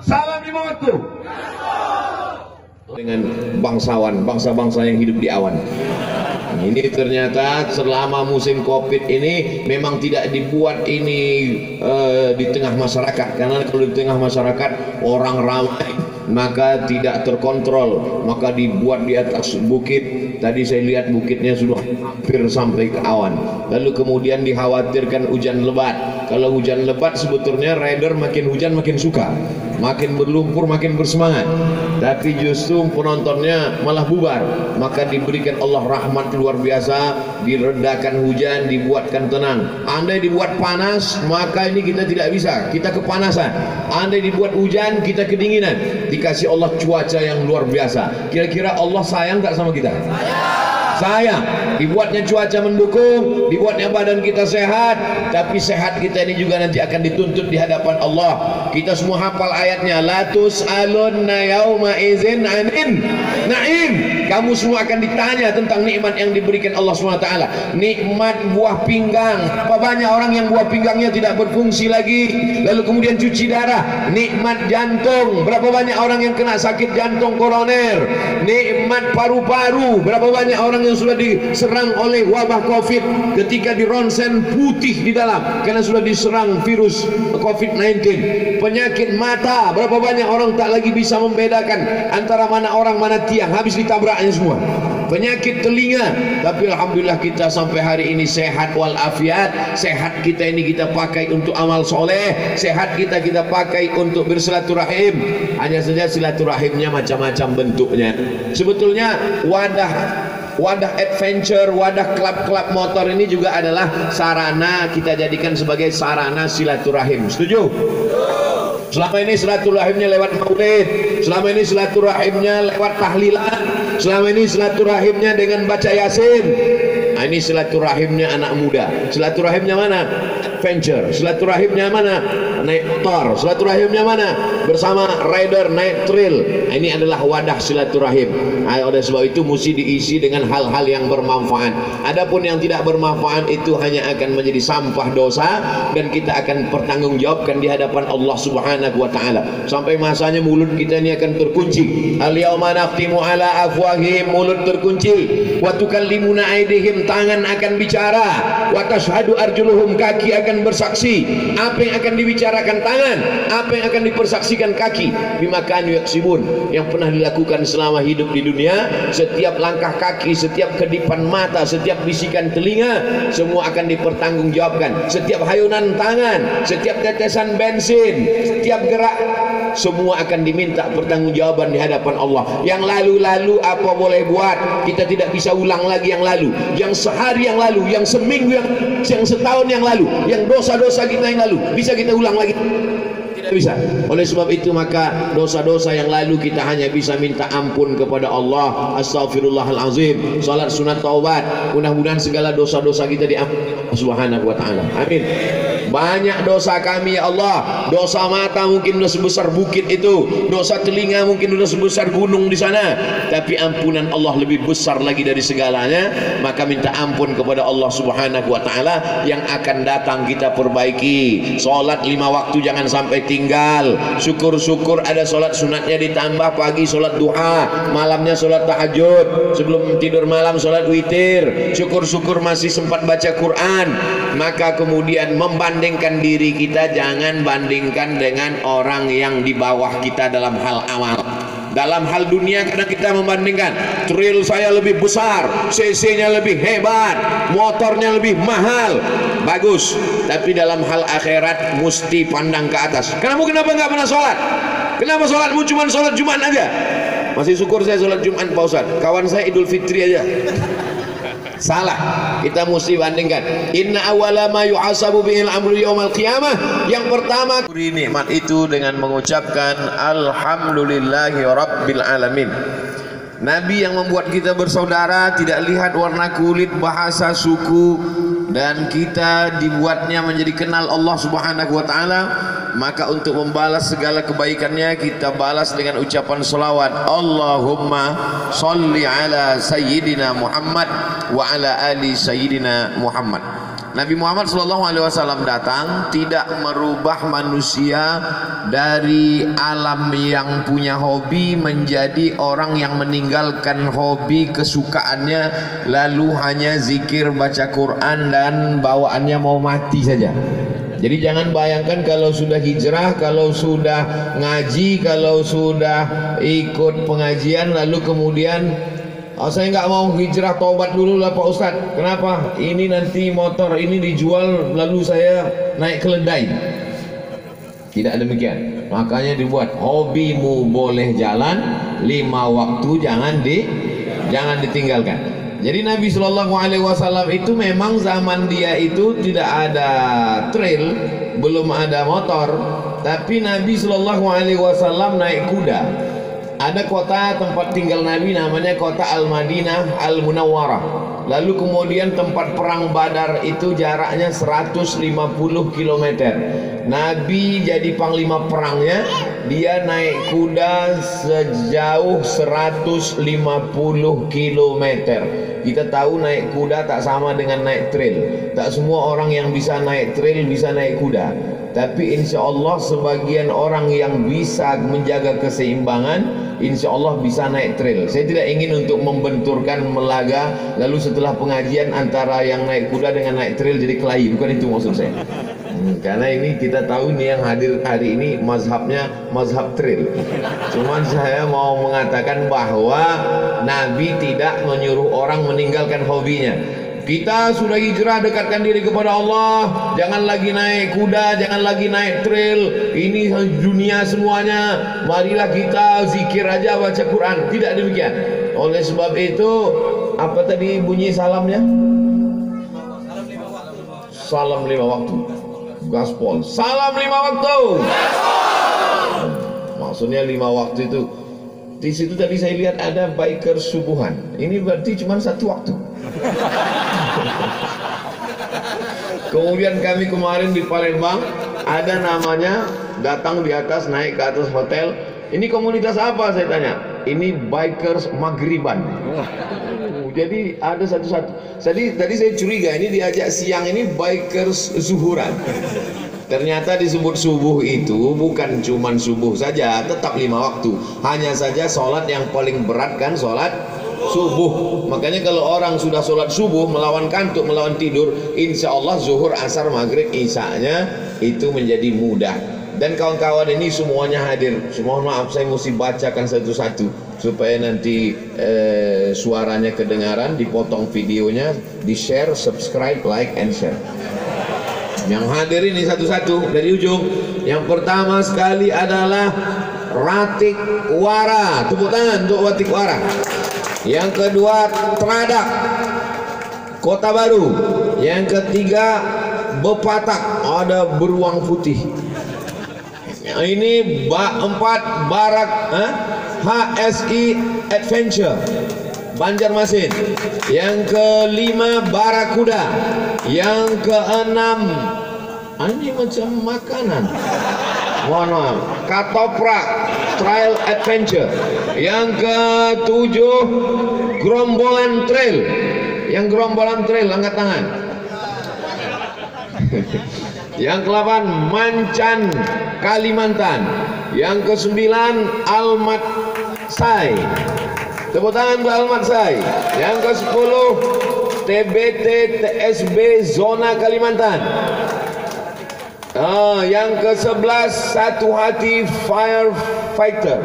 Salam lima waktu dengan bangsawan, bangsa-bangsa yang hidup di awan. Ini ternyata selama musim Covid ini memang tidak dibuat ini di tengah masyarakat, karena kalau di tengah masyarakat orang ramai maka tidak terkontrol, maka dibuat di atas bukit. Tadi saya lihat bukitnya sudah hampir sampai ke awan. Lalu kemudian dikhawatirkan hujan lebat. Kalau hujan lebat sebetulnya rider makin hujan makin suka, makin berlumpur makin bersemangat, tapi justru penontonnya malah bubar. Maka diberikan Allah rahmat luar biasa, diredakan hujan, dibuatkan tenang. Andai dibuat panas maka ini kita tidak bisa, kita kepanasan. Andai dibuat hujan kita kedinginan. Dikasih Allah cuaca yang luar biasa. Kira-kira Allah sayang tak sama kita? Sayang. Dibuatnya cuaca mendukung, dibuatnya badan kita sehat, tapi sehat kita ini juga nanti akan dituntut di hadapan Allah. Kita semua hafal ayatnya, la tus'alunna yauma idzin 'anin na'im. Kamu semua akan ditanya tentang nikmat yang diberikan Allah SWT. Nikmat buah pinggang, berapa banyak orang yang buah pinggangnya tidak berfungsi lagi, lalu kemudian cuci darah. Nikmat jantung, berapa banyak orang yang kena sakit jantung koroner. Nikmat paru-paru, berapa banyak orang yang sudah diserang oleh wabah Covid ketika di ronsen putih di dalam karena sudah diserang virus Covid-19. Penyakit mata, berapa banyak orang tak lagi bisa membedakan antara mana orang mana tiang, habis ditabraknya semua. Penyakit telinga, tapi alhamdulillah kita sampai hari ini sehat walafiat. Sehat kita ini kita pakai untuk amal soleh, sehat kita pakai untuk bersilaturahim. Hanya saja silaturahimnya macam-macam bentuknya. Sebetulnya wadah adventure, wadah klub-klub motor ini juga adalah sarana, kita jadikan sebagai sarana silaturahim. Setuju? Selama ini silaturahimnya lewat maulid, selama ini silaturahimnya lewat tahlilan, selama ini silaturahimnya dengan baca yasin. Nah, ini silaturahimnya anak muda. Silaturahimnya mana? Adventure. Silaturahimnya mana? Naik motor. Silaturahimnya mana? Bersama rider naik trail. Nah, ini adalah wadah silaturahim. Nah, oleh sebab itu mesti diisi dengan hal-hal yang bermanfaat. Adapun yang tidak bermanfaat itu hanya akan menjadi sampah dosa dan kita akan pertanggungjawabkan di hadapan Allah Subhanahu wa taala. Sampai masanya mulut kita ini akan terkunci. Al-yauma nakhtimu ala afwahihim, mulut terkunci. Wa tukallimuna aydihim, tangan akan bicara. Wa tashhadu arjuluhum, kaki akan bersaksi. Apa yang akan dibicarakan tangan, apa yang akan dipersaksikan kaki, bima kanu yaksibun, yang pernah dilakukan selama hidup di dunia. Setiap langkah kaki, setiap kedipan mata, setiap bisikan telinga, semua akan dipertanggungjawabkan. Setiap hayunan tangan, setiap tetesan bensin, setiap gerak, semua akan diminta pertanggungjawaban di hadapan Allah. Yang lalu-lalu apa boleh buat, kita tidak bisa ulang lagi yang lalu, yang sehari yang lalu, yang seminggu, yang setahun yang lalu, yang dosa-dosa kita yang lalu, bisa kita ulang lagi? Tidak bisa. Oleh sebab itu maka dosa-dosa yang lalu kita hanya bisa minta ampun kepada Allah. Astaghfirullahalazim. Salat sunat taubat, mudah-mudahan segala dosa-dosa kita diampuni Subhanahu wa ta'ala. Amin. Banyak dosa kami ya Allah. Dosa mata mungkin sudah sebesar bukit itu, dosa telinga mungkin sudah sebesar gunung di sana, tapi ampunan Allah lebih besar lagi dari segalanya. Maka minta ampun kepada Allah Subhanahu wa ta'ala. Yang akan datang kita perbaiki. Solat 5 waktu jangan sampai tinggal. Syukur-syukur ada solat sunatnya ditambah, pagi solat duha, malamnya solat tahajud, sebelum tidur malam solat witir. Syukur-syukur masih sempat baca Quran. Maka kemudian membandingkan diri kita, jangan bandingkan dengan orang yang di bawah kita dalam hal amal. Dalam hal dunia kadang kita membandingkan, trail saya lebih besar, cc-nya lebih hebat, motornya lebih mahal, bagus. Tapi dalam hal akhirat mesti pandang ke atas. Kenapa nggak pernah sholat? Kenapa sholatmu cuma sholat Jumat aja? Masih syukur saya sholat Jumat Pak Ustaz. Kawan saya Idul Fitri aja. Salah, kita mesti bandingkan. Inna awwala ma yuhasabu bihil amru yaumal qiyamah. Yang pertama, beri nikmat itu dengan mengucapkan alhamdulillahi rabbil alamin. Nabi yang membuat kita bersaudara, tidak lihat warna kulit, bahasa, suku, dan kita dibuatnya menjadi kenal Allah Subhanahu wa ta'ala. Maka untuk membalas segala kebaikannya, kita balas dengan ucapan salawat. Allahumma salli ala sayyidina Muhammad wa ala ali sayyidina Muhammad. Nabi Muhammad SAW datang tidak merubah manusia dari alam yang punya hobi menjadi orang yang meninggalkan hobi kesukaannya, lalu hanya zikir, baca Quran, dan bawaannya mau mati saja. Jadi jangan bayangkan kalau sudah hijrah, kalau sudah ngaji, kalau sudah ikut pengajian, lalu kemudian saya nggak mau hijrah, tobat dulu lah Pak Ustadz. Kenapa? Ini nanti motor ini dijual lalu saya naik keledai. Tidak demikian. Makanya dibuat hobimu boleh jalan, 5 waktu jangan ditinggalkan. Jadi Nabi SAW itu memang zaman dia itu tidak ada trail, belum ada motor, tapi Nabi SAW naik kuda. Ada kota tempat tinggal Nabi namanya kota Al-Madinah Al-Munawwarah. Lalu kemudian tempat perang Badar itu jaraknya 150 km. Nabi jadi panglima perangnya, dia naik kuda sejauh 150 km. Kita tahu naik kuda tak sama dengan naik trail. Tak semua orang yang bisa naik trail bisa naik kuda. Tapi insya Allah sebagian orang yang bisa menjaga keseimbangan, insya Allah bisa naik trail. Saya tidak ingin untuk membenturkan melaga, lalu setelah pengajian antara yang naik kuda dengan naik trail jadi kelahi. Bukan itu maksud saya. Karena ini kita tahu nih yang hadir hari ini mazhabnya mazhab trail. Cuman saya mau mengatakan bahwa Nabi tidak menyuruh orang meninggalkan hobinya. Kita sudah hijrah, dekatkan diri kepada Allah. Jangan lagi naik kuda, jangan lagi naik trail. Ini dunia semuanya. Marilah kita zikir aja, baca Quran. Tidak demikian. Oleh sebab itu, apa tadi bunyi salamnya? Salam 5 waktu. Gaspol. Salam 5 waktu. Maksudnya 5 waktu itu. Di situ tadi saya lihat ada biker subuhan. Ini berarti cuma 1 waktu. Kemudian kami kemarin di Palembang ada namanya datang di atas, naik ke atas hotel. Ini komunitas apa saya tanya? Ini bikers maghriban. Jadi ada satu-satu. Tadi saya curiga ini diajak siang ini bikers zuhuran. Ternyata disebut subuh itu bukan cuman subuh saja, tetap 5 waktu. Hanya saja sholat yang paling berat kan sholat subuh. Makanya kalau orang sudah sholat subuh melawan kantuk, melawan tidur, insya Allah zuhur, asar, maghrib, isya-nya itu menjadi mudah. Dan kawan-kawan ini semuanya hadir. Mohon maaf saya mesti bacakan satu-satu supaya nanti suaranya kedengaran, dipotong videonya, di-share, subscribe, like, and share. Yang hadir ini satu-satu dari ujung. Yang pertama sekali adalah Ratik Wara. Tepuk tangan untuk Ratik Wara. Yang kedua Teradak Kota Baru. Yang ketiga Bepatak, ada beruang putih. Ini 4 Barak HSI Adventure Banjarmasin. Yang kelima Barakuda. Yang keenam ini macam makanan, mohon maaf, Katoprak Trail Adventure. Yang ketujuh Gerombolan Trail. Yang Gerombolan Trail angkat tangan. Yang ke-8 Mancan Kalimantan. Yang ke-9 Almat Sai. Tepuk tangan untuk Almat Sai. Yang ke-10 TBT TSB Zona Kalimantan. Yang ke-11 Satu Hati Firefighter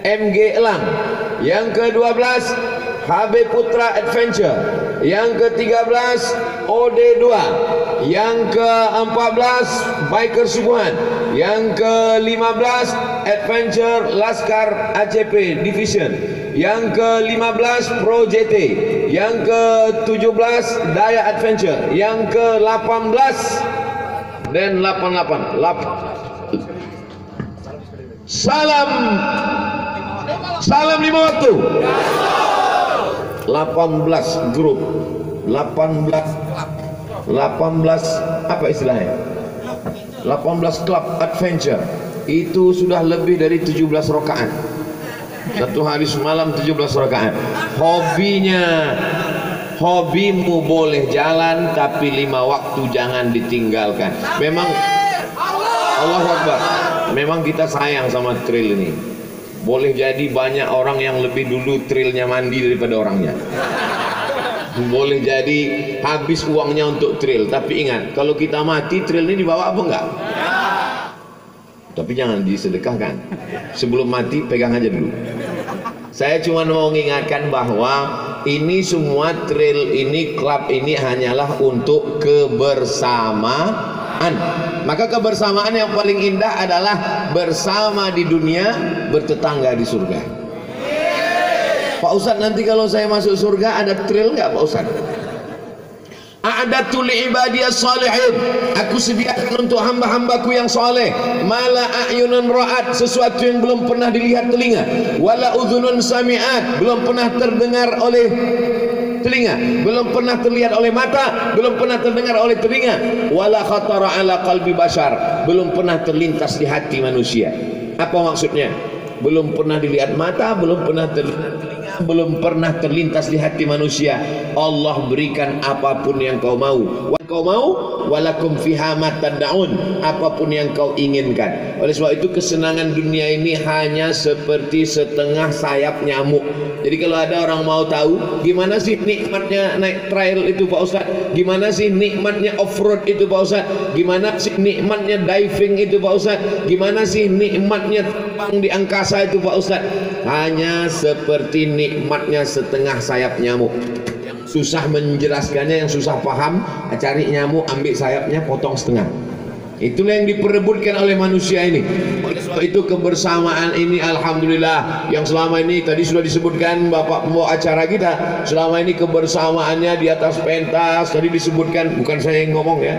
MG Elang. Yang ke-12 HB Putra Adventure. Yang ke-13 OD2. Yang ke-14 Biker Subuhan. Yang ke-15 Adventure Laskar ACP Division. Yang ke-15 Pro JT. Yang ke-17 Daya Adventure. Yang ke-18 dan 88 Salam 5 waktu. 18 grup, 18 apa istilahnya? 18 klub adventure. Itu sudah lebih dari 17 rakaat. Satu hari semalam 17 rakaat. hobimu boleh jalan, tapi 5 waktu jangan ditinggalkan. Memang Allahu Akbar, memang kita sayang sama trail ini. Boleh jadi banyak orang yang lebih dulu trailnya mandi daripada orangnya. Boleh jadi habis uangnya untuk trail, tapi ingat, kalau kita mati trail ini dibawa apa enggak? Tapi jangan disedekahkan. Sebelum mati pegang aja dulu. Saya cuma mau mengingatkan bahwa ini semua trail ini, klub ini hanyalah untuk kebersamaan. Maka kebersamaan yang paling indah adalah bersama di dunia, bertetangga di surga. Pak Ustadz, nanti kalau saya masuk surga ada trail nggak Pak Ustadz? A'datu li'ibadiyas salihin, aku sediakan untuk hamba-hambaku yang soleh, mala a'yunun ra'at, sesuatu yang belum pernah dilihat telinga, wala udhunun sami'at, belum pernah terdengar oleh telinga, belum pernah terlihat oleh mata, belum pernah terdengar oleh telinga, wala khatara ala qalbi bashar, belum pernah terlintas di hati manusia. Apa maksudnya? Belum pernah dilihat mata, belum pernah terlihat telinga, belum pernah terlintas di hati manusia. Allah berikan apapun yang kau mau. Kau mau, walakum fiha ma tad'un, apapun yang kau inginkan. Oleh sebab itu kesenangan dunia ini hanya seperti setengah sayap nyamuk. Jadi kalau ada orang mau tahu gimana sih nikmatnya naik trail itu Pak Ustadz, gimana sih nikmatnya off-road itu Pak Ustadz, gimana sih nikmatnya diving itu Pak Ustadz, gimana sih nikmatnya terbang di angkasa itu Pak Ustadz, hanya seperti nikmatnya setengah sayap nyamuk. Susah menjelaskannya, yang susah paham, cari nyamuk, ambil sayapnya, potong setengah. Itulah yang diperebutkan oleh manusia ini. Oleh sebab itu kebersamaan ini alhamdulillah, yang selama ini tadi sudah disebutkan Bapak pembawa acara kita, selama ini kebersamaannya di atas pentas, tadi disebutkan, bukan saya yang ngomong ya,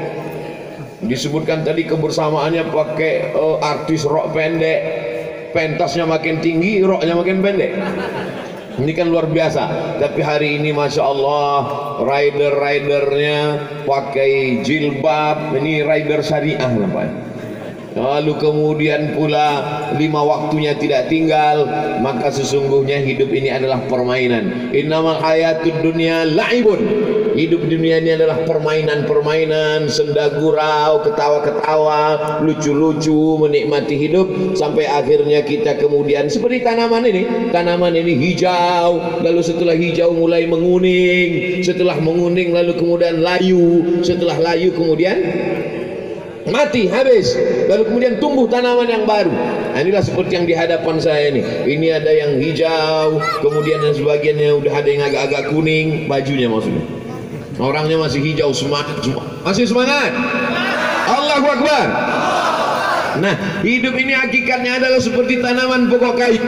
disebutkan tadi kebersamaannya pakai artis rok pendek, pentasnya makin tinggi, roknya makin pendek. Ini kan luar biasa. Tapi hari ini Masya Allah, rider-ridernya pakai jilbab. Ini rider syariah namanya. Lalu kemudian pula 5 waktunya tidak tinggal. Maka sesungguhnya hidup ini adalah permainan. Innamal hayatud dunya la'ibun. Hidup dunia ini adalah permainan-permainan, senda gurau, ketawa-ketawa, lucu-lucu, menikmati hidup sampai akhirnya kita kemudian seperti tanaman ini. Tanaman ini hijau, lalu setelah hijau mulai menguning, setelah menguning lalu kemudian layu, setelah layu kemudian mati, habis, lalu kemudian tumbuh tanaman yang baru. Nah, inilah seperti yang di hadapan saya ini. Ini ada yang hijau, kemudian yang sebagiannya udah ada yang agak-agak kuning, bajunya maksudnya. Orangnya masih hijau, semangat semua. Masih semangat. Allahu Akbar. Nah, hidup ini hakikatnya adalah seperti tanaman pokok kayu.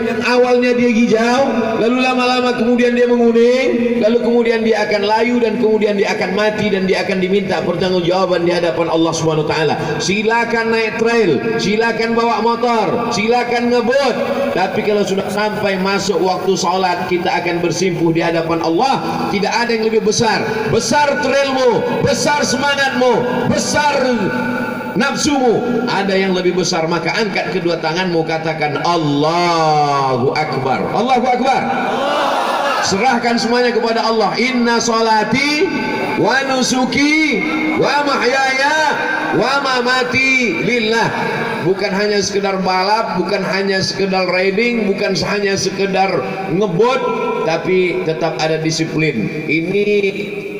Yang awalnya dia hijau, lalu lama-lama kemudian dia menguning, lalu kemudian dia akan layu dan kemudian dia akan mati dan dia akan diminta pertanggungjawaban di hadapan Allah Subhanahu wa taala. Silakan naik trail, silakan bawa motor, silakan ngebut. Tapi kalau sudah sampai masuk waktu salat, kita akan bersimpuh di hadapan Allah. Tidak ada yang lebih besar. Besar trailmu, besar semangatmu, besar nafsumu, ada yang lebih besar, maka angkat kedua tanganmu, katakan Allahu Akbar. Allahu Akbar. Serahkan semuanya kepada Allah. Inna salati wa nusuki wa mahyaya wa mamati lillah. Bukan hanya sekedar balap, bukan hanya sekedar riding, bukan hanya sekedar ngebut, tapi tetap ada disiplin. Ini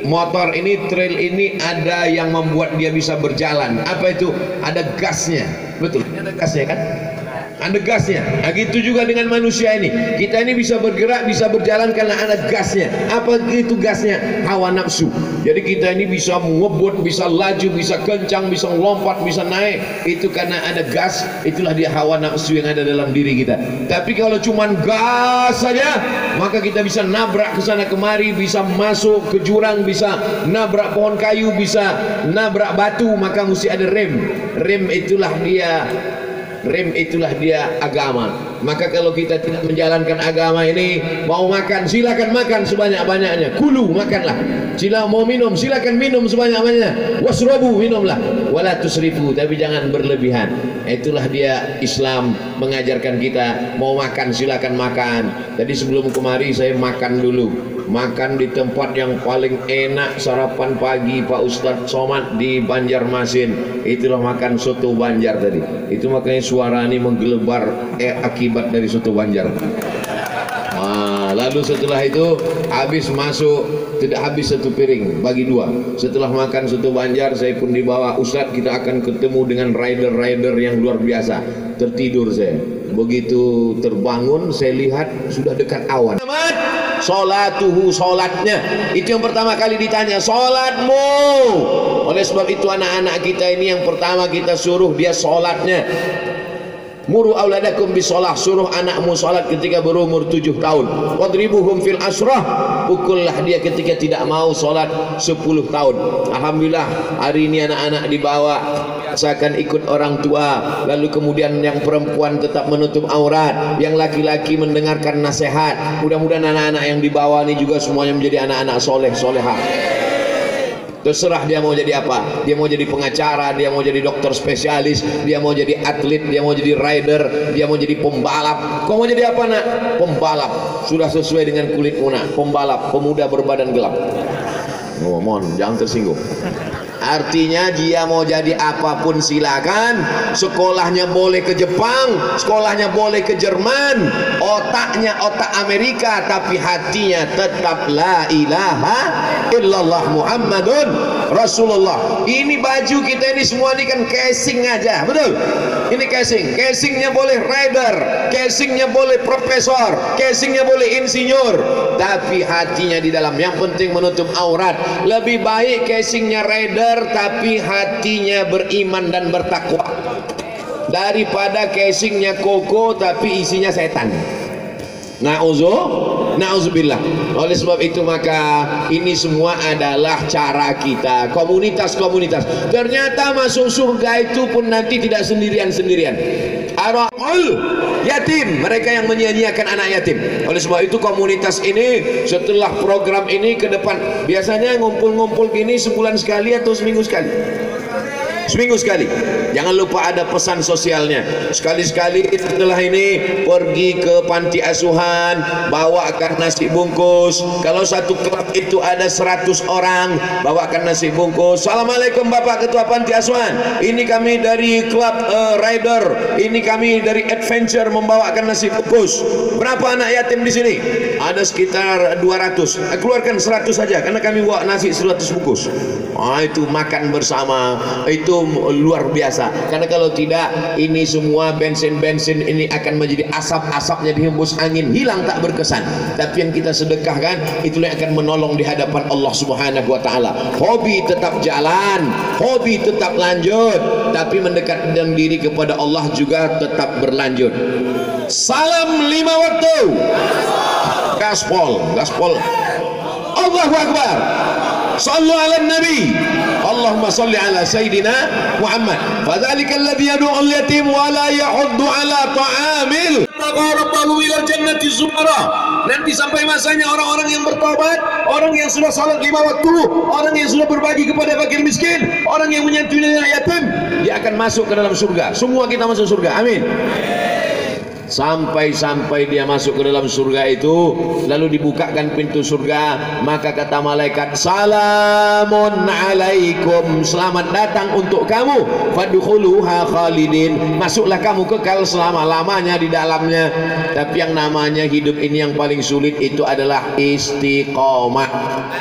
motor ini, trail ini ada yang membuat dia bisa berjalan. Apa itu? Ada gasnya. Betul, ada gasnya kan? Ada gasnya. Nah, gitu juga dengan manusia ini. Kita ini bisa bergerak, bisa berjalan karena ada gasnya. Apa itu gasnya? Hawa nafsu. Jadi kita ini bisa ngebut, bisa laju, bisa kencang, bisa lompat, bisa naik. Itu karena ada gas. Itulah dia hawa nafsu yang ada dalam diri kita. Tapi kalau cuman gas saja, maka kita bisa nabrak ke sana kemari, bisa masuk ke jurang, bisa nabrak pohon kayu, bisa nabrak batu. Maka mesti ada rem. Rem itulah dia agama. Maka kalau kita tidak menjalankan agama ini, mau makan silakan makan sebanyak-banyaknya, kulu makanlah, sila mau minum silakan minum sebanyak-banyaknya, wasrobu minumlah, wala tusrifu, tapi jangan berlebihan. Itulah dia Islam mengajarkan kita, mau makan silakan makan. Tadi sebelum kemari saya makan dulu, makan di tempat yang paling enak sarapan pagi Pak Ustadz Somad di Banjarmasin. Itulah makan soto Banjar tadi. Itu makanya suara ini menggelebar akibat dari soto Banjar. Lalu setelah itu habis masuk, tidak habis satu piring, bagi dua. Setelah makan soto Banjar, saya pun dibawa, Ustadz kita akan ketemu dengan rider-rider yang luar biasa. Tertidur saya. Begitu terbangun, saya lihat sudah dekat awan. Sholatuhu, sholatnya. Itu yang pertama kali ditanya, sholatmu. Oleh sebab itu anak-anak kita ini yang pertama kita suruh dia sholatnya. Muru auladakum bisolah, suruh anakmu salat ketika berumur 7 tahun. Wadribuhum fil asrah, pukullah dia ketika tidak mau salat 10 tahun. Alhamdulillah hari ini anak-anak dibawa seakan ikut orang tua. Lalu kemudian yang perempuan tetap menutup aurat, yang laki-laki mendengarkan nasihat. Mudah-mudahan anak-anak yang dibawa ini juga semuanya menjadi anak-anak soleh solehah. Terserah dia mau jadi apa. Dia mau jadi pengacara, dia mau jadi dokter spesialis, dia mau jadi atlet, dia mau jadi rider, dia mau jadi pembalap. Kau mau jadi apa nak? Pembalap. Sudah sesuai dengan kulitmu nak. Pembalap, pemuda berbadan gelap. Oh, mohon jangan tersinggung. Artinya dia mau jadi apapun silakan. Sekolahnya boleh ke Jepang, sekolahnya boleh ke Jerman, otaknya otak Amerika, tapi hatinya tetap la ilaha illallah Muhammadun Rasulullah. Ini baju kita ini semua ini kan casing aja, betul? Ini casing, casingnya boleh rider, casingnya boleh profesor, casingnya boleh insinyur, tapi hatinya di dalam. Yang penting menutup aurat. Lebih baik casingnya rider tapi hatinya beriman dan bertakwa daripada casingnya koko tapi isinya setan. Na'udzubillah. Oleh sebab itu maka ini semua adalah cara kita. Komunitas-komunitas. Ternyata masuk surga itu pun nanti tidak sendirian-sendirian. Ara'ul yatim, mereka yang menyia-nyiakan anak yatim. Oleh sebab itu komunitas ini setelah program ini ke depan biasanya ngumpul-ngumpul gini sebulan sekali atau seminggu sekali. Seminggu sekali. Jangan lupa ada pesan sosialnya. Sekali-sekali setelah ini pergi ke panti asuhan, bawakan nasi bungkus. Kalau satu klub itu ada 100 orang, bawakan nasi bungkus. Assalamualaikum Bapak Ketua Panti Asuhan, ini kami dari klub rider, ini kami dari adventure membawakan nasi bungkus. Berapa anak yatim di sini? Ada sekitar 200. Keluarkan 100 saja karena kami bawa nasi 100 bungkus. Itu makan bersama. Itu luar biasa. Karena kalau tidak, ini semua bensin-bensin ini akan menjadi asap-asapnya dihembus angin, hilang tak berkesan. Tapi yang kita sedekahkan itulah yang akan menolong di hadapan Allah Subhanahu wa taala. Hobi tetap jalan, hobi tetap lanjut, tapi mendekatkan diri kepada Allah juga tetap berlanjut. Salam 5 waktu. Gaspol, gaspol. Allahu Akbar. Sallu ala Nabi. Allahumma salli ala Sayyidina Muhammad. Fadzalika alladhi yad'u al-yatim wa la yahuddu ala ta'amil. Taqarrabu ila jannati zumara. Nanti sampai masanya orang-orang yang bertobat, orang yang sudah salat 5 waktu, orang yang sudah berbagi kepada fakir miskin, orang yang menyantuni anak yatim, dia akan masuk ke dalam surga. Semua kita masuk surga. Amin. Sampai-sampai dia masuk ke dalam surga itu, lalu dibukakan pintu surga, maka kata malaikat, salamun alaikum, selamat datang untuk kamu, fadkhuluha khalidin, masuklah kamu kekal selama-lamanya di dalamnya. Tapi yang namanya hidup ini yang paling sulit itu adalah istiqomah.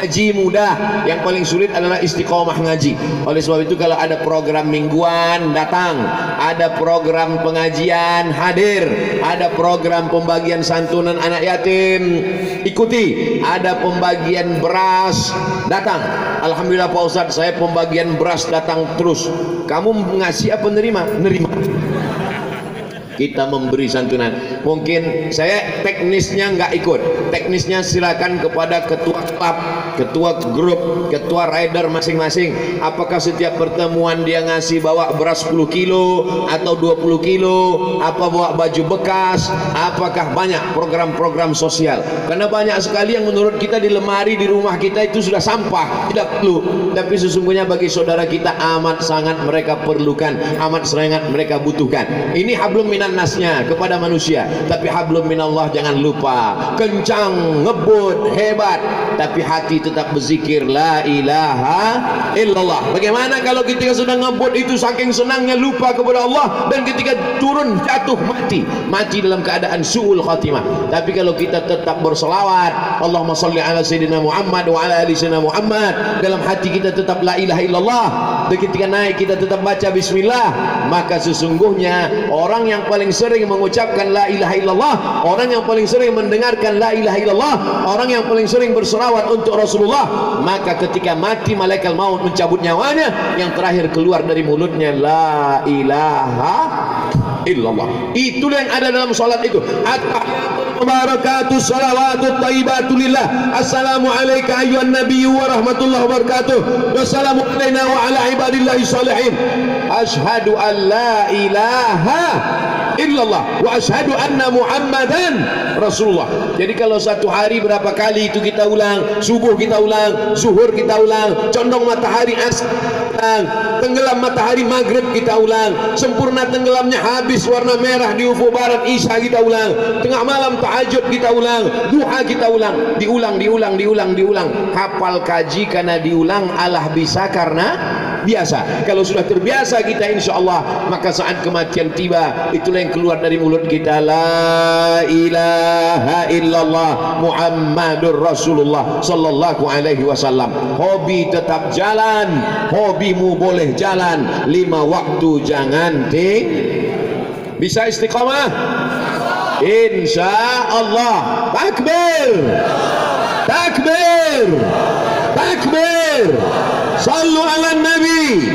Ngaji mudah, yang paling sulit adalah istiqomah ngaji. Oleh sebab itu kalau ada program mingguan datang, ada program pengajian hadir, ada program pembagian santunan anak yatim ikuti, ada pembagian beras datang. Alhamdulillah Pak Ustadz, saya pembagian beras datang terus. Kamu ngasih apa nerima? Nerima. kita memberi santunan. Mungkin saya teknisnya nggak ikut, teknisnya silakan kepada ketua klub, ketua grup, ketua rider masing-masing. Apakah setiap pertemuan dia ngasih bawa beras 10 kilo atau 20 kilo, apa bawa baju bekas, apakah banyak program-program sosial. Karena banyak sekali yang menurut kita di lemari di rumah kita itu sudah sampah, tidak perlu, tapi sesungguhnya bagi saudara kita amat sangat mereka perlukan, amat sangat mereka butuhkan. Ini hablum nasnya kepada manusia, tapi hablum minallah jangan lupa, kencang, ngebut, hebat, tapi hati tetap berzikir la ilaha illallah. Bagaimana kalau ketika sudah ngebut itu saking senangnya lupa kepada Allah, dan ketika turun jatuh mati dalam keadaan su'ul khatimah. Tapi kalau kita tetap berselawat Allahumma salli ala sayyidina Muhammad wa ala ali sayyidina Muhammad, dalam hati kita tetap la ilaha illallah, dan ketika naik kita tetap baca bismillah, maka sesungguhnya orang yang paling sering mengucapkan la ilaha illallah, orang yang paling sering mendengarkan la ilaha illallah, orang yang paling sering berselawat untuk Rasulullah, maka ketika mati malaikat maut mencabut nyawanya, yang terakhir keluar dari mulutnya la ilaha illallah. Itulah yang ada dalam salat itu. Barakatuh salawatut thayyibatulillah. Assalamu alayka ayyuhan nabiyyu wa rahmatullahi wa barakatuh. Wassalamu alayna wa ala ibadillahi sholihin. Ashhadu an la ilaha illallah wa ashhadu anna Muhammadan Rasulullah. Jadi kalau satu hari berapa kali itu kita ulang? Subuh kita ulang, zuhur kita ulang, condong matahari asar ulang, tenggelam matahari maghrib kita ulang, sempurna tenggelamnya habis warna merah di ufuk barat isya kita ulang, tengah malam tahajud kita ulang, duha kita ulang, diulang. Hafal kaji karena diulang, alah bisa karena biasa. Kalau sudah terbiasa kita insya Allah, maka saat kematian tiba, itulah yang keluar dari mulut kita, la ilaha illallah Muhammadur Rasulullah sallallahu alaihi wasallam. Hobi tetap jalan, hobimu boleh jalan, 5 waktu jangan ting. Bisa istiqamah insya Allah. Takbir, takbir, takbir. Sallu ala nabi.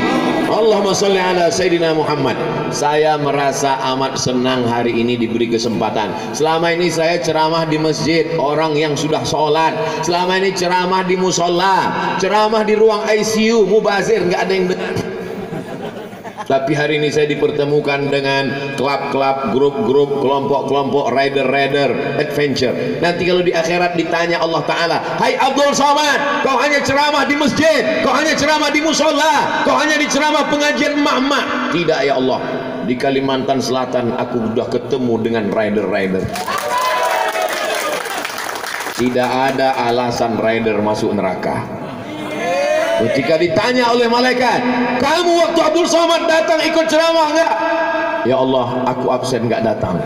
Allahumma salli ala sayyidina Muhammad. Saya merasa amat senang hari ini diberi kesempatan. Selama ini saya ceramah di masjid, orang yang sudah sholat. Selama ini ceramah di musola, ceramah di ruang ICU, mubazir, nggak ada yang dengar. Tapi hari ini saya dipertemukan dengan klub-klub, grup-grup, kelompok-kelompok, rider-rider, adventure. Nanti kalau di akhirat ditanya Allah Ta'ala, hai Abdul Somad, kau hanya ceramah di masjid, kau hanya ceramah di musola, kau hanya di ceramah pengajian emak-emak. Tidak ya Allah, di Kalimantan Selatan aku sudah ketemu dengan rider-rider. Tidak ada alasan rider masuk neraka. Ketika ditanya oleh malaikat, kamu waktu Abdul Somad datang ikut ceramah enggak? Ya Allah, aku absen enggak datang.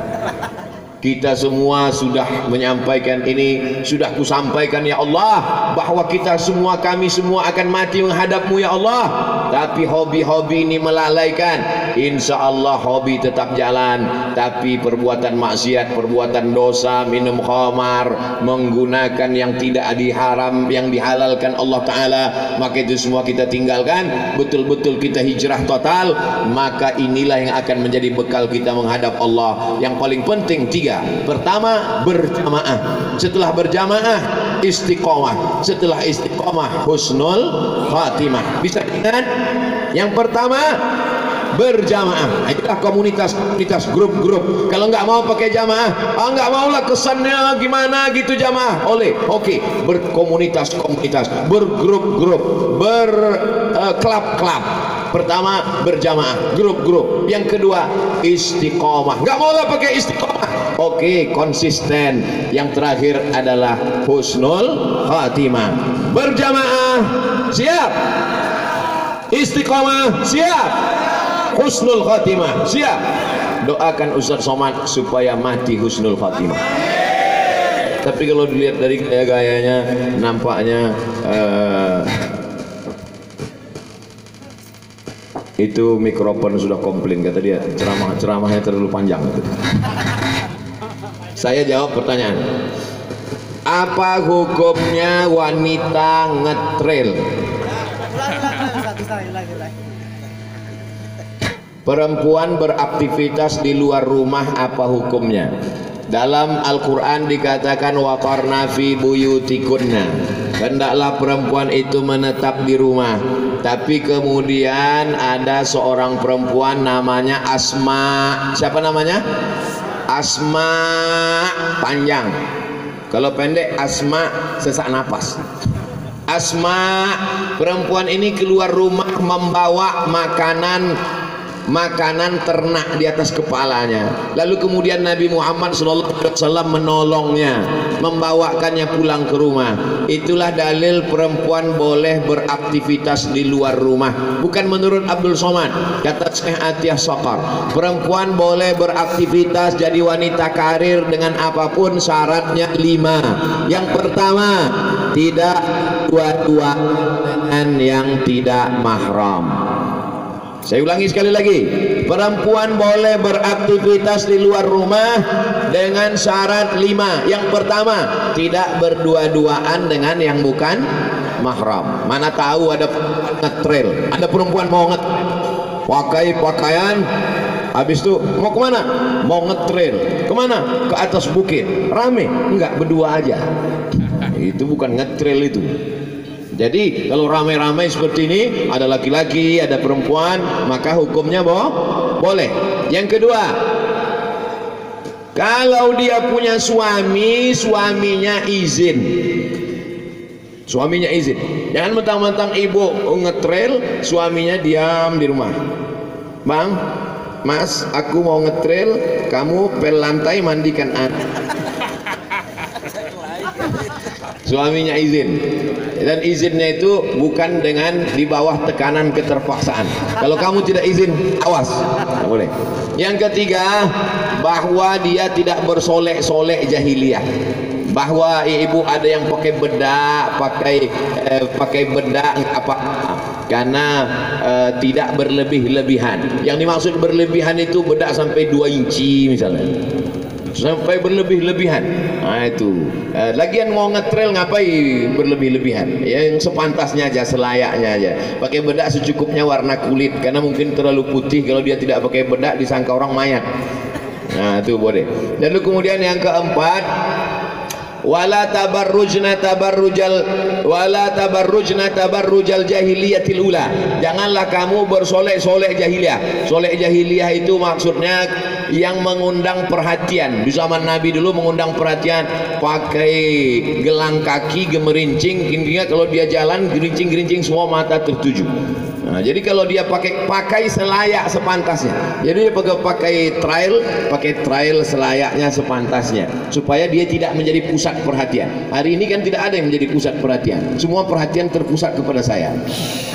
Kita semua sudah menyampaikan ini, sudah kusampaikan ya Allah, bahwa kita semua, kami semua akan mati menghadapmu ya Allah. Tapi hobi-hobi ini melalaikan. Insya Allah hobi tetap jalan, tapi perbuatan maksiat, perbuatan dosa, minum khamar, menggunakan yang tidak diharam, yang dihalalkan Allah Ta'ala, maka itu semua kita tinggalkan. Betul-betul kita hijrah total, maka inilah yang akan menjadi bekal kita menghadap Allah. Yang paling penting 3. Pertama, berjamaah. Setelah berjamaah, istiqomah. Setelah istiqomah, husnul khatimah. Bisa ingat? Yang pertama, berjamaah. Itulah komunitas grup-grup. Kalau nggak mau pakai jamaah, nggak maulah kesannya gimana gitu jamaah. Oke, berkomunitas, bergrup-grup, berklub-klub. Pertama, berjamaah, grup-grup. Yang kedua, istiqomah. Nggak maulah pakai istiqomah. Oke, konsisten. Yang terakhir adalah husnul khatimah. Berjamaah, siap. Istiqomah, siap. Husnul khatimah, siap. Doakan Ustaz Somad supaya mati husnul khatimah. Tapi kalau dilihat dari gaya-gayanya, nampaknya itu mikrofon sudah komplain, kata dia ceramahnya terlalu panjang. Saya jawab pertanyaan, apa hukumnya wanita ngetrail? Perempuan beraktivitas di luar rumah apa hukumnya? Dalam Al-Quran dikatakan waqarna fi buyutikunna, hendaklah perempuan itu menetap di rumah. Tapi kemudian ada seorang perempuan namanya Asma. Siapa namanya? Asma, panjang. Kalau pendek Asma, sesak napas. Asma, perempuan ini keluar rumah membawa makanan ternak di atas kepalanya. Lalu kemudian Nabi Muhammad SAW menolongnya, membawakannya pulang ke rumah. Itulah dalil perempuan boleh beraktivitas di luar rumah. Bukan menurut Abdul Somad, kata Syekh Atiyah Saqar, perempuan boleh beraktivitas jadi wanita karir dengan apapun, syaratnya 5. Yang pertama, tidak dua-dua dengan yang tidak mahram. Saya ulangi sekali lagi, perempuan boleh beraktivitas di luar rumah dengan syarat 5. Yang pertama, tidak berdua-duaan dengan yang bukan mahram. Mana tahu ada ngetrail, ada perempuan mau pakai pakaian, habis itu mau kemana? Mau ngetrail. Kemana? Ke atas bukit. Rame? Enggak, berdua aja. Itu bukan ngetrail itu. Jadi kalau ramai-ramai seperti ini, ada laki-laki, ada perempuan, maka hukumnya boleh. Yang kedua, kalau dia punya suami, suaminya izin. Suaminya izin. Jangan mentang-mentang ibu ngetrail, suaminya diam di rumah. Bang, Mas, aku mau ngetrail, kamu pel lantai mandikan anak. Suaminya izin, dan izinnya itu bukan dengan di bawah tekanan keterpaksaan. Kalau kamu tidak izin, awas, tidak boleh. Yang ketiga, bahwa dia tidak bersolek-solek jahiliyah. Bahwa ibu ada yang pakai bedak, pakai bedak apa? Karena tidak berlebih-lebihan. Yang dimaksud berlebihan itu bedak sampai 2 inci misalnya. Sampai berlebih-lebihan. Nah itu. Lagian mau ngetrail ngapain berlebih-lebihan? Yang sepantasnya aja, selayaknya aja. Pakai bedak secukupnya warna kulit, karena mungkin terlalu putih. Kalau dia tidak pakai bedak disangka orang mayat. Nah itu boleh. Lalu kemudian yang keempat, wala tabarrujna tabarrujal jahiliyatil ula. Janganlah kamu bersolek-solek jahiliyah. Solek jahiliyah itu maksudnya yang mengundang perhatian. Di zaman Nabi dulu mengundang perhatian, pakai gelang kaki gemerincing, hingga kalau dia jalan gerincing-gerincing semua mata tertuju. Nah, jadi kalau dia pakai selayak sepantasnya. Jadi dia pakai trail selayaknya sepantasnya, supaya dia tidak menjadi pusat perhatian. Hari ini kan tidak ada yang menjadi pusat perhatian. Semua perhatian terpusat kepada saya.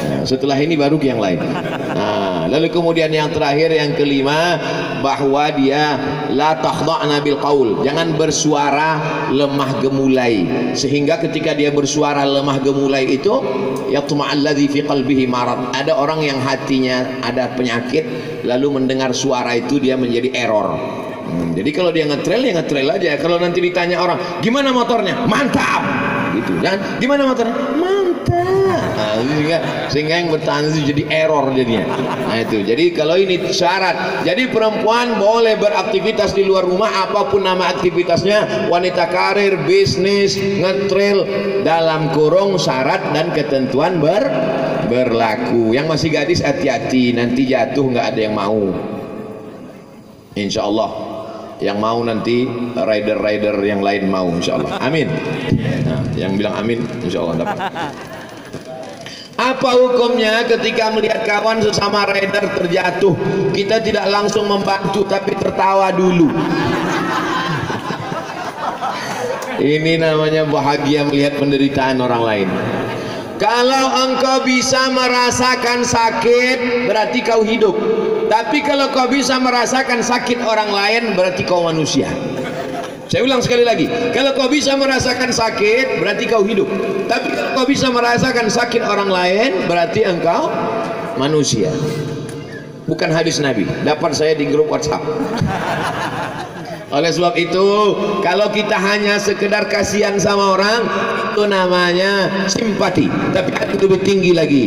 Nah, setelah ini baru yang lain. Nah, lalu kemudian yang terakhir, yang kelima, bahwa dia la takhda'na bil qaul. Jangan bersuara lemah gemulai, sehingga ketika dia bersuara lemah gemulai itu yatma'alladzi fi qalbihi marad. Ada orang yang hatinya ada penyakit, lalu mendengar suara itu dia menjadi error. Jadi kalau dia ngetrail, ya ngetrail aja. Kalau nanti ditanya orang, gimana motornya? Mantap! Gitu kan? Gimana motornya? Mantap! Nah, sehingga yang bertahan itu jadi error jadinya. Nah itu. Jadi kalau ini syarat. Jadi perempuan boleh beraktivitas di luar rumah, apapun nama aktivitasnya, wanita karir, bisnis, ngetrail, dalam kurung syarat dan ketentuan berlaku. Yang masih gadis hati-hati, nanti jatuh nggak ada yang mau. Insya Allah yang mau nanti rider-rider yang lain mau, insya Allah. Amin. Nah, yang bilang amin, insya Allah dapat. Apa hukumnya ketika melihat kawan sesama rider terjatuh, kita tidak langsung membantu tapi tertawa dulu? Ini namanya bahagia melihat penderitaan orang lain. Kalau engkau bisa merasakan sakit, berarti kau hidup. Tapi kalau kau bisa merasakan sakit orang lain, berarti kau manusia. Saya ulang sekali lagi, kalau kau bisa merasakan sakit, berarti kau hidup. Tapi kalau kau bisa merasakan sakit orang lain, berarti engkau manusia. bukan hadis Nabi, dapat saya di grup WhatsApp. Oleh sebab itu, kalau kita hanya sekedar kasihan sama orang, itu namanya simpati. Tapi itu lebih tinggi lagi,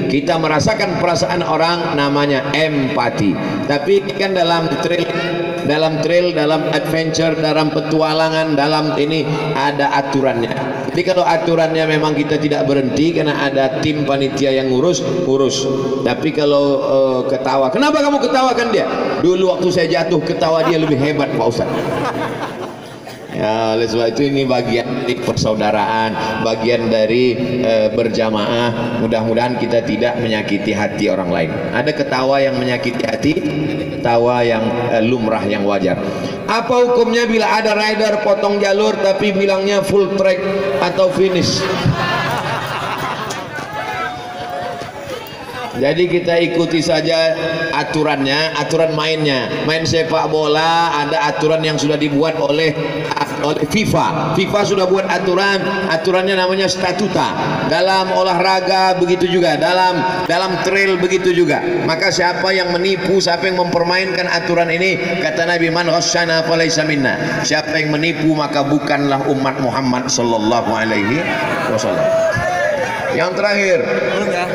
kita merasakan perasaan orang, namanya empati. Tapi kan dalam trail, dalam adventure, dalam petualangan, dalam ini ada aturannya. Jadi kalau aturannya memang kita tidak berhenti karena ada tim panitia yang ngurus. Tapi kalau ketawa, kenapa kamu ketawakan dia? Dulu waktu saya jatuh, ketawa dia lebih hebat Pak Ustaz. Ya, oleh sebab itu ini bagian dari persaudaraan, bagian dari berjamaah. Mudah-mudahan kita tidak menyakiti hati orang lain. Ada ketawa yang menyakiti hati, ketawa yang lumrah, yang wajar. Apa hukumnya bila ada rider potong jalur tapi bilangnya full track atau finish? Jadi kita ikuti saja aturannya, aturan mainnya. Main sepak bola ada aturan yang sudah dibuat oleh FIFA. FIFA sudah buat aturannya namanya statuta. Dalam olahraga begitu juga, dalam trail begitu juga. Maka siapa yang menipu, siapa yang mempermainkan aturan ini, kata Nabi, man ghasyana falaysa minna. Siapa yang menipu maka bukanlah umat Muhammad sallallahu alaihi wasallam. Yang terakhir,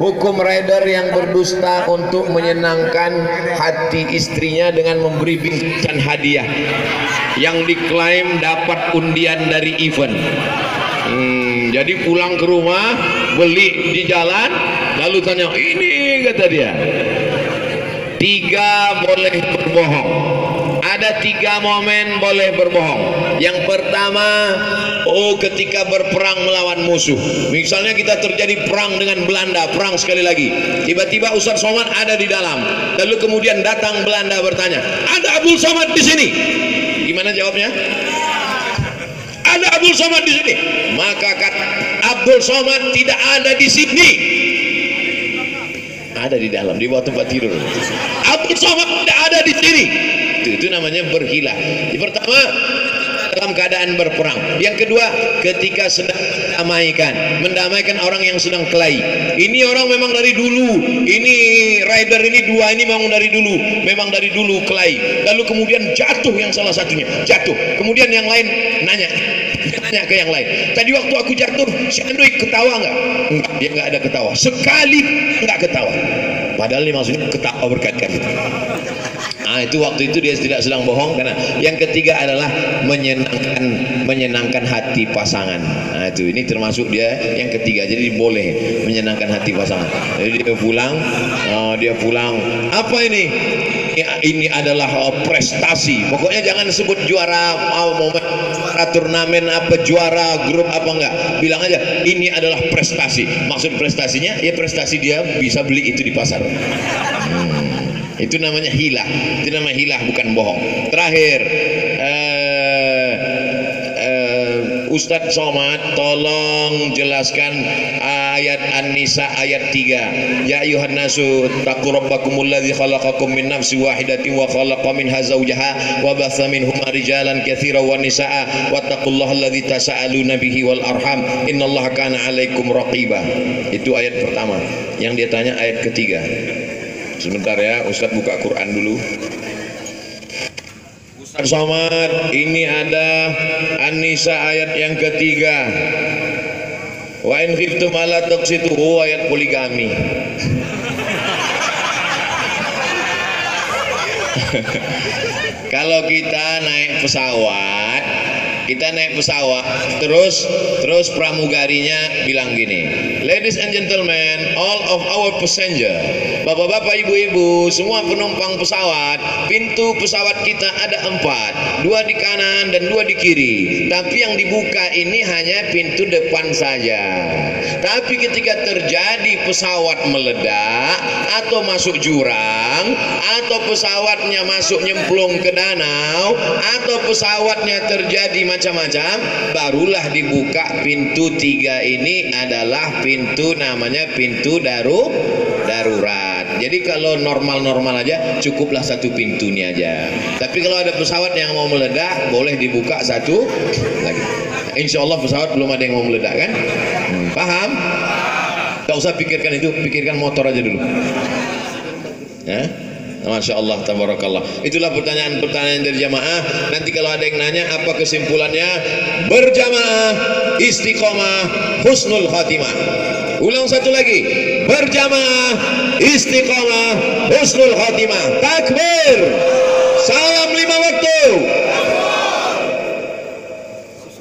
hukum rider yang berdusta untuk menyenangkan hati istrinya dengan memberi bingkisan hadiah yang diklaim dapat undian dari event. Jadi pulang ke rumah, beli di jalan, lalu tanya, ini kata dia, 3 boleh berbohong. Ada 3 momen boleh berbohong. Yang pertama, ketika berperang melawan musuh. Misalnya kita terjadi perang dengan Belanda, perang sekali lagi. Tiba-tiba Ustaz Somad ada di dalam. Lalu kemudian datang Belanda bertanya, ada Abdul Somad di sini. Gimana jawabnya? Ada Abdul Somad di sini. Maka kata Abdul Somad tidak ada di sini. Ada di dalam, di bawah tempat tidur. Abdul Somad tidak ada di sini. Itu namanya berhilah. Yang pertama, dalam keadaan berperang. Yang kedua, ketika sedang mendamaikan orang yang sedang kelahi. Ini orang memang dari dulu, ini rider ini 2 ini memang dari dulu kelahi. Lalu kemudian jatuh yang salah satunya, jatuh. Kemudian yang lain nanya ke yang lain, tadi waktu aku jatuh si Andoi ketawa nggak? Enggak, dia nggak ada ketawa sekali, nggak ketawa. Padahal ini maksudnya ketawa berkali-kali. Nah, itu waktu itu dia tidak sedang bohong. Karena yang ketiga adalah menyenangkan hati pasangan. Nah, itu ini termasuk dia yang ketiga. Jadi boleh menyenangkan hati pasangan. Jadi dia pulang apa ini? Ini adalah prestasi. Pokoknya jangan sebut juara turnamen apa, juara grup apa, enggak. Bilang aja ini adalah prestasi. Maksud prestasinya ya prestasi dia bisa beli itu di pasar. Itu namanya hilah. Itu namanya hilah, bukan bohong. Terakhir, Ustadz Somad tolong jelaskan ayat An-Nisa ayat 3. Ya ayuhan nasu taqu rabbakumul ladzi khalaqakum min nafsin wahidatin wa khalaqa minha zawjaha wa batha minhuma rijalan katsiran wa nisaa wattaqullaha alladzi tasaaluna bihi wal arham innallaha kana 'alaikum raqiba. Itu ayat pertama. Yang dia tanya ayat ketiga. Sebentar ya, Ustadz buka Quran dulu. Ustadz Somad, ini ada An-Nisa ayat yang ketiga. Wa in khiftum alla tuqsitu, ayat poligami. Kalau kita naik pesawat, terus pramugarinya bilang gini, ladies and gentlemen, all of our passenger, bapak-bapak, ibu-ibu, semua penumpang pesawat, pintu pesawat kita ada 4, 2 di kanan dan 2 di kiri, tapi yang dibuka ini hanya pintu depan saja. Tapi ketika terjadi pesawat meledak atau masuk jurang, atau pesawatnya masuk nyemplung ke danau, atau pesawatnya terjadi macam-macam, barulah dibuka pintu 3 ini. Adalah pintu, namanya pintu darurat. Jadi kalau normal-normal aja cukuplah 1 pintu ini aja. Tapi kalau ada pesawat yang mau meledak, boleh dibuka 1 lagi. Insya Allah pesawat belum ada yang mau meledak kan? Paham? Gak usah pikirkan itu, pikirkan motor aja dulu. Ya? Masya Allah, tabarakallah. Itulah pertanyaan-pertanyaan dari jamaah. Nanti kalau ada yang nanya apa kesimpulannya, berjamaah, istiqomah, husnul khatimah. Ulang satu lagi, berjamaah, istiqomah, husnul khatimah. Takbir, salam 5 waktu.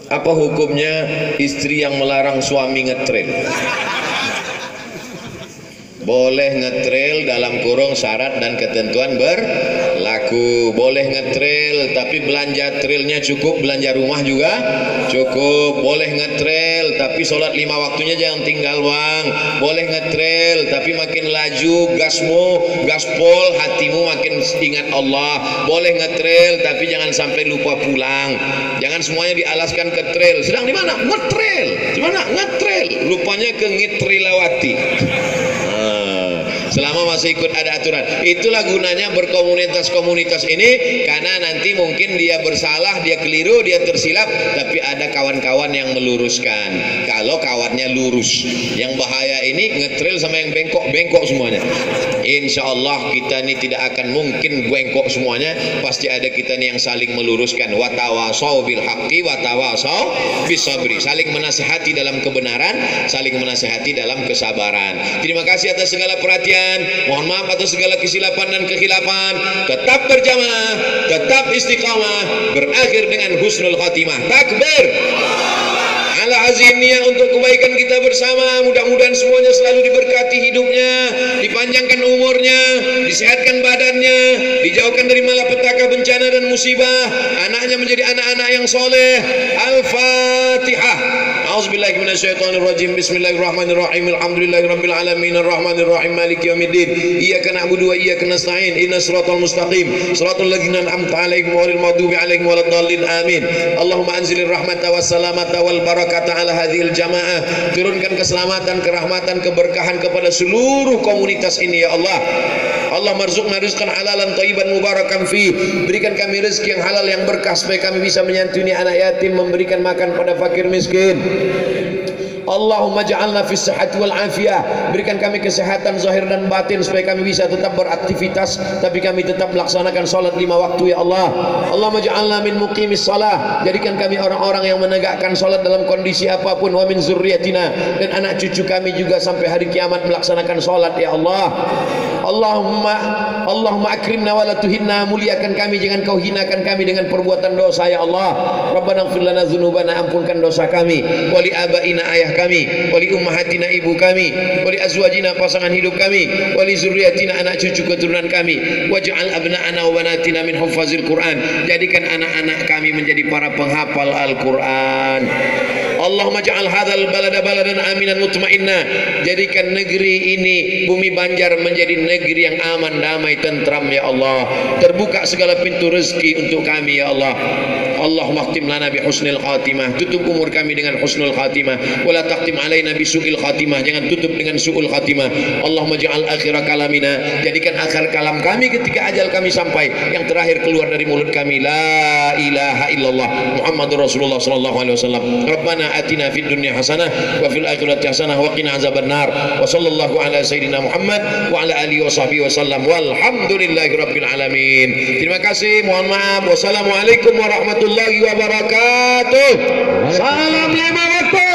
Apa hukumnya istri yang melarang suami ngetrail? Boleh ngetrail dalam kurung syarat dan ketentuan berlaku. Boleh ngetrail tapi belanja trailnya cukup, belanja rumah juga cukup. Boleh ngetrail tapi sholat 5 waktunya jangan tinggal bang. Boleh ngetrail tapi makin laju gasmu, gaspol, hatimu makin ingat Allah. Boleh ngetrail tapi jangan sampai lupa pulang. Jangan semuanya dialaskan ke trail. Sedang di mana? Ngetrail. Di mana? Ngetrail. Lupanya ke Ngitrilawati. Selama masih ikut ada aturan, itulah gunanya berkomunitas-komunitas ini, karena nanti mungkin dia bersalah, dia keliru, dia tersilap, tapi ada kawan-kawan yang meluruskan. Kalau kawannya lurus, yang bahaya ini ngetrail sama yang bengkok semuanya. Insya Allah kita ini tidak akan mungkin bengkok semuanya, pasti ada kita ini yang saling meluruskan. Watawasau bil haqqi watawasau bis sabri, saling menasihati dalam kebenaran, saling menasihati dalam kesabaran. Terima kasih atas segala perhatian. Mohon maaf atas segala kesilapan dan kekhilafan. Tetap berjamaah, tetap istiqamah, berakhir dengan husnul khatimah. Takbir. Ala azimnya untuk kebaikan kita bersama. Mudah-mudahan semuanya selalu diberkati hidupnya, dipanjangkan umurnya, disehatkan badannya, dijauhkan dari malapetaka, bencana dan musibah. Anaknya menjadi anak-anak yang soleh. Al-Fatihah. A'udzubillahi minasyaitonirrajim. Bismillahirrahmanirrahim. Alhamdulillahirabbil alamin arrahmanir rahim maliki yaumiddin. Iyyaka na'budu wa iyyaka nasta'in. Ihdinas siratal mustaqim. Shiratal ladzina an'amta 'alaihim ghairil maghdubi 'alaihim waladdallin. Amin. Allahumma anzilir rahmata was salamata wal barakata ala hadhil jamaah. Turunkan keselamatan, kerahmatan, keberkahan kepada seluruh komunitas ini ya Allah. Allah marzuqna rizqan halalan thayyiban mubarakan fi. Berikan kami rezeki yang halal yang berkah supaya kami bisa menyantuni anak yatim, memberikan makan pada fakir miskin. Allahumma ja'alna fis sihhati wal afiyah. Berikan kami kesehatan zahir dan batin supaya kami bisa tetap beraktivitas tapi kami tetap melaksanakan salat 5 waktu ya Allah. Allahumma ja'alna min muqimis shalah. Jadikan kami orang-orang yang menegakkan salat dalam kondisi apapun. Wa min zurriyatina, dan anak cucu kami juga sampai hari kiamat melaksanakan salat ya Allah. Allahumma akrimna wa la tuhinna. Muliakan kami, jangan kau hinakan kami dengan perbuatan dosa ya Allah. Rabbana ighfir lana dzunubana, ampunkan dosa kami, wa li abaina, ayah kami, wali ummahatina, ibu kami, wali azwajina, pasangan hidup kami, wali zurriyatina, anak cucu keturunan kami, waj'al abna'ana wa banatina min huffazil Quran. Jadikan anak-anak kami menjadi para penghafal Al-Quran. Allahumma ja'al hadzal balada baladan aminan mutmainna. Jadikan negeri ini, bumi Banjar, menjadi negeri yang aman, damai, tentram ya Allah. Terbuka segala pintu rezeki untuk kami ya Allah. Allahumma khtim lana bi husnil khatimah. Tutup umur kami dengan husnul khatimah. Wala taqtim alaina bi su'il khatimah. Jangan tutup dengan su'ul khatimah. Allahumma ja'al akhira kalamina. Jadikan akhir kalam kami ketika ajal kami sampai, yang terakhir keluar dari mulut kami, la ilaha illallah Muhammadur Rasulullah sallallahu alaihi wasallam. Rabbana atina fid dunya hasanah wa fil akhirati hasanah wa qina azabannar. Wa sallallahu ala sayyidina Muhammad wa ala alihi wa sahbihi wasallam. Walhamdulillahi rabbil alamin. Terima kasih, mohon maaf. Wassalamualaikum warahmatullahi wabarakatuh. Salam 5 waktu.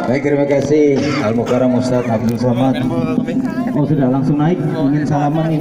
Baik, terima kasih Al Mukarram Ustaz Abdul Somad. Oh sudah langsung naik ingin salaman ini.